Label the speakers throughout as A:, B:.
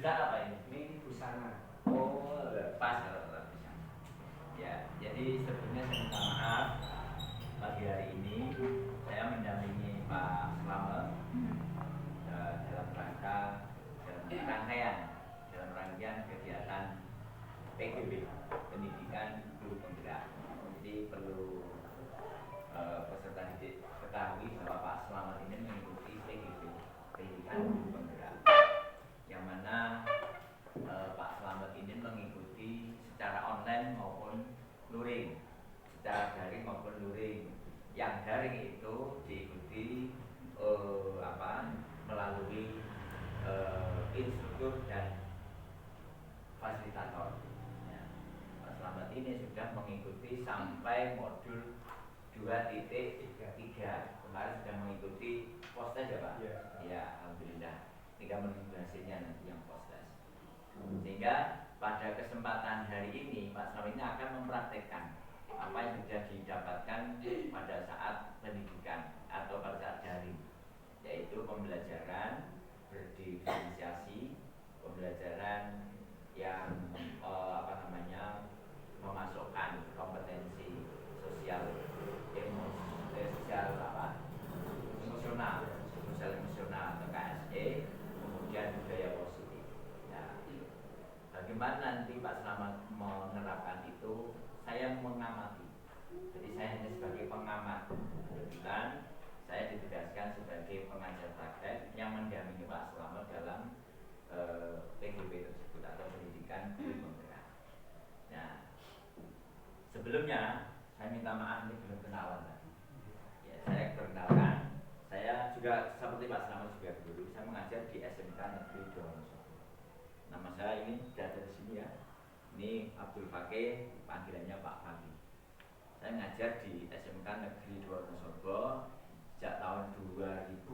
A: jurusan apa ini?
B: Ini busana.
A: Oh, pas kalau busana. Ya, jadi sebelumnya saya minta maaf pagi hari ini saya mendampingi Pak Slamet dalam rangkaian kegiatan PGB, pendidikan guru penggerak. Jadi perlu peserta didik ketahui bahwa Pak Slamet ini mengikuti PGB, pendidikan guru penggerak, yang mana Pak Slamet ini mengikuti secara online maupun luring, secara daring maupun luring. Yang daring itu diikuti melalui instruktur dan fasilitator. Ya. Pak Slamet ini sudah mengikuti sampai modul 2.3. Kemarin sudah mengikuti postes ya Pak?
B: Ya.
A: Ya, alhamdulillah. Tinggal menunggu hasilnya nanti yang postes. Sehingga pada kesempatan hari ini Pak Slamet ini akan mempraktekkan apa yang sudah didapatkan pada saat pendidikan atau pada saat daring, yaitu pembelajaran berdifferensiasi, pembelajaran yang memasukkan kompetensi sosial emosional atau KSE, kemudian budaya positif. Nah, bagaimana nanti Pak Slamet menerapkan itu, saya mengamati. Jadi saya hanya sebagai pengamat. Kebetulan saya ditugaskan sebagai pengajar praktek yang mendampingi Pak Slamet dalam PGB tersebut atau pendidikan guru penggerak. Nah, sebelumnya saya minta maaf ini belum kenalan tadi. Ya, saya perkenalkan. Saya juga seperti Pak Slamet juga dulu, saya mengajar di SMK Negeri Wonosobo. Nama saya ini sudah ada di sini ya. Ini Abdul Fakih, panggilannya Pak Fakih. Saya ngajar di SMK Negeri Wonosobo sejak tahun 2000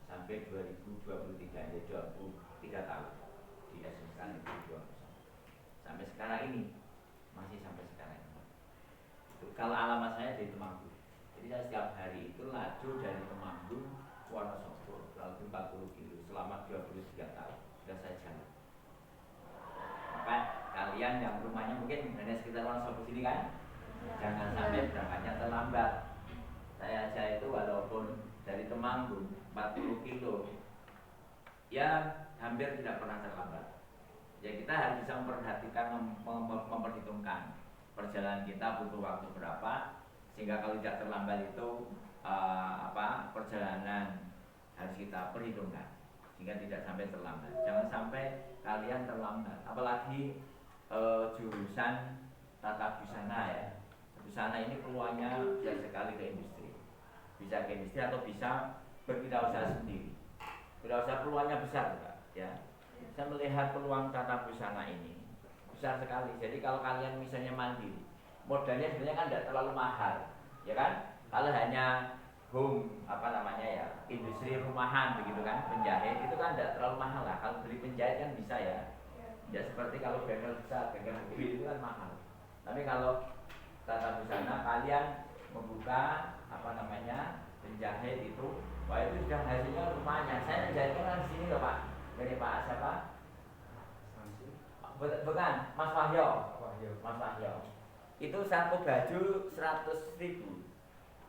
A: sampai 2023, jadi 23 tahun di SMK Negeri Wonosobo. Sampai sekarang ini, masih sampai sekarang ini. Itu, kalau alamat saya di Temanggung. Jadi saya setiap hari itu laju dari Temanggung ke Wonosobo, lalu 40 kilo selama 23 tahun. Sudah saya jalan. Maka kalian yang rumahnya mungkin hanya sekitar Wonosobo sini kan, jangan sampai berangkatnya terlambat. Saya aja itu walaupun dari Temanggung 40 kilo, ya hampir tidak pernah terlambat. Ya kita harus bisa memperhatikan, memperhitungkan perjalanan kita butuh waktu berapa, sehingga kalau tidak terlambat itu perjalanan harus kita perhitungkan sehingga tidak sampai terlambat. Jangan sampai kalian terlambat, apalagi jurusan tata busana ya. Busana ini peluangnya bisa sekali ke industri, bisa ke industri atau bisa berwirausaha sendiri. Wirausaha peluangnya besar juga, ya. Saya melihat peluang tata busana ini besar sekali. Jadi kalau kalian misalnya mandiri, modalnya sebenarnya kan tidak terlalu mahal, ya kan? Kalau hanya industri rumahan begitu kan, penjahit itu kan tidak terlalu mahal lah. Kalau beli penjahit kan bisa ya. Tidak seperti kalau bengkel besar, bengkel mobil itu kan mahal. Tapi kalau tata busana kalian membuka penjahit itu, wah itu sudah hasilnya lumayan. Saya jahitnya kan di sini loh Pak, dari Pak siapa? Bukan, Mas Wahyo. Mas Wahyo. Itu satu baju 100.000.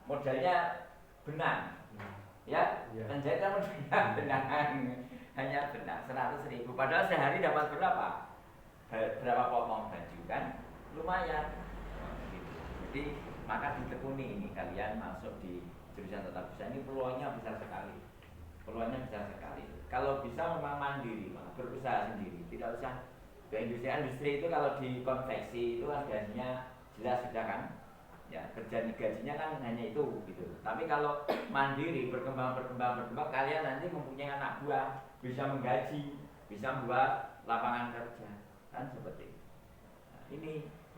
A: Modalnya benang. Ya, penjahit kan benang. Hanya benang 100.000. Padahal sehari dapat berapa? Berapa potong baju kan? Lumayan. Gitu. Jadi maka ditekuni ini kalian masuk di jurusan tata busana ini peluangnya besar sekali. Peluangnya besar sekali. Kalau bisa memang mandiri, berusaha sendiri, tidak usah ke industri. Industri itu kalau di konveksi itu kan gajinya jelas sudah kan, ya gajinya kan hanya itu gitu. Tapi kalau mandiri berkembang, kalian nanti mempunyai anak buah, bisa menggaji, bisa membuat lapangan kerja, kan seperti itu. Nah, ini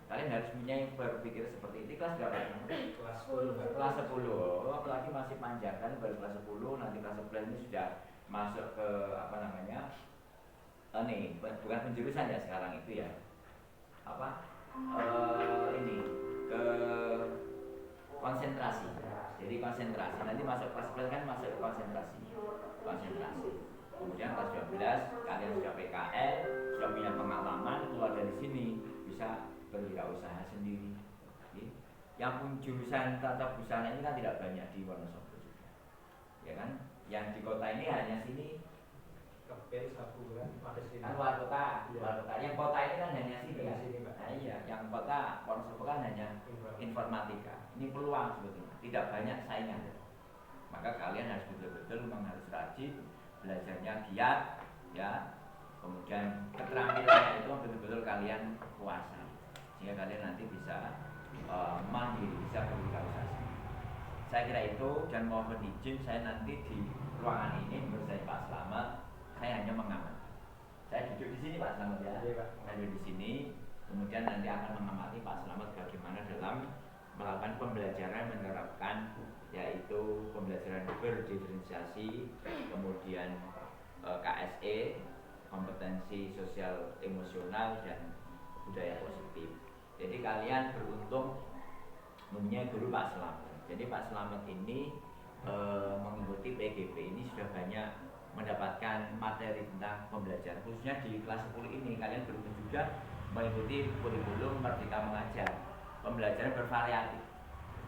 A: kalian harus punya berpikir seperti ini. Kelas berapa?
B: Kelas 10.
A: Kelas 10. Oh, apalagi masih panjang kan, baru kelas 10, nanti kelas 11 ini sudah masuk ke bukan penjurusan ya sekarang itu ya. Ini ke konsentrasi. Jadi konsentrasi. Nanti masuk kelas 11 kan masuk ke konsentrasi. Kemudian kelas 12 kalian sudah PKL, sudah punya pengalaman, keluar dari sini bisa berwirausaha sendiri. Yang pun jurusan tata busana ini kan tidak banyak di Wonosobo juga, ya kan? Yang di kota ini hanya sini.
B: Kepin sabu kan pada sini.
A: Kan luar kota,
B: Iya.
A: luar kota. Yang kota ini kan hanya sini
B: Hanya
A: kan.
B: sini, Pak.
A: Nah iya, yang kota Wonosobo kan hanya informatika. Ini peluang sebetulnya, tidak banyak saingan. Maka kalian harus betul-betul memang harus rajin, belajarnya giat, ya. Kemudian keterampilannya itu betul-betul kalian kuasai, sehingga kalian nanti bisa mandiri, bisa berwirausaha. Saya kira itu, dan mohon izin saya nanti di ruangan ini menurut saya Pak Slamet, saya hanya mengamati. Saya duduk di sini Pak Slamet ya.
B: Iya, Pak.
A: Saya duduk di sini, kemudian nanti akan mengamati Pak Slamet bagaimana dalam melakukan pembelajaran menerapkan, yaitu pembelajaran berdiferensiasi, kemudian KSE, kompetensi sosial emosional dan budaya positif. Jadi kalian beruntung mempunyai guru Pak Slamet. Jadi Pak Slamet ini mengikuti PGP ini sudah banyak mendapatkan materi tentang pembelajaran, khususnya di kelas 10 ini kalian beruntung juga mengikuti kurikulum Merdeka Mengajar. Pembelajaran bervariatif,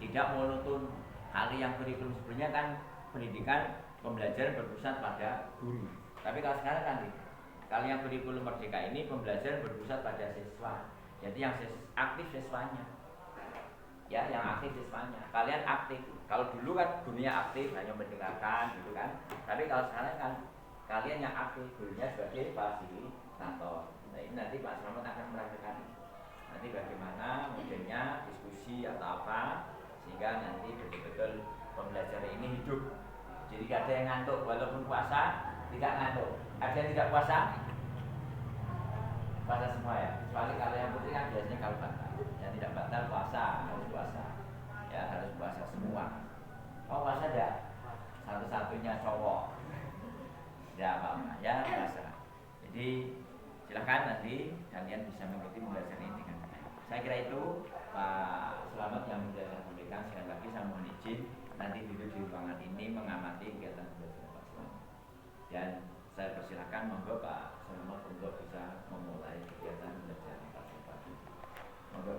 A: tidak monoton. Kalau yang kurikulum sebelumnya kan pendidikan pembelajaran berpusat pada guru, tapi kalau sekarang kan tidak. Kalau yang kurikulum Merdeka ini pembelajaran berpusat pada siswa. Jadi yang aktif siswanya, ya yang aktif siswanya. Kalian aktif. Kalau dulu kan gurunya aktif hanya mendengarkan gitu kan. Tapi kalau sekarang kan kalian yang aktif, gurunya sebagai fasilitator. Nah ini nanti Pak Slamet akan merasakan ini. Nanti bagaimana modelnya diskusi atau apa, sehingga nanti betul-betul pembelajaran ini hidup. Jadi tidak ada yang ngantuk walaupun puasa, tidak ngantuk. Ada yang tidak puasa? Puasa semua ya, kecuali kalau yang putih kan biasanya kalau batal. Yang tidak batal puasa, harus puasa. Ya harus puasa semua. Oh puasa ada? Satu-satunya cowok. Ya apa-apa, ya puasa. Jadi silahkan nanti kalian bisa mengikuti pembelajaran ini dengan baik. Saya kira itu Pak Slamet yang saya sampaikan. Sekali lagi saya mohon izin nanti duduk di ruangan ini mengamati kegiatan pembelajaran Pak Slamet. Dan saya persilahkan monggo Pak Slamet untuk bisa memulai kegiatan belajar Pak Slamet. Monggo.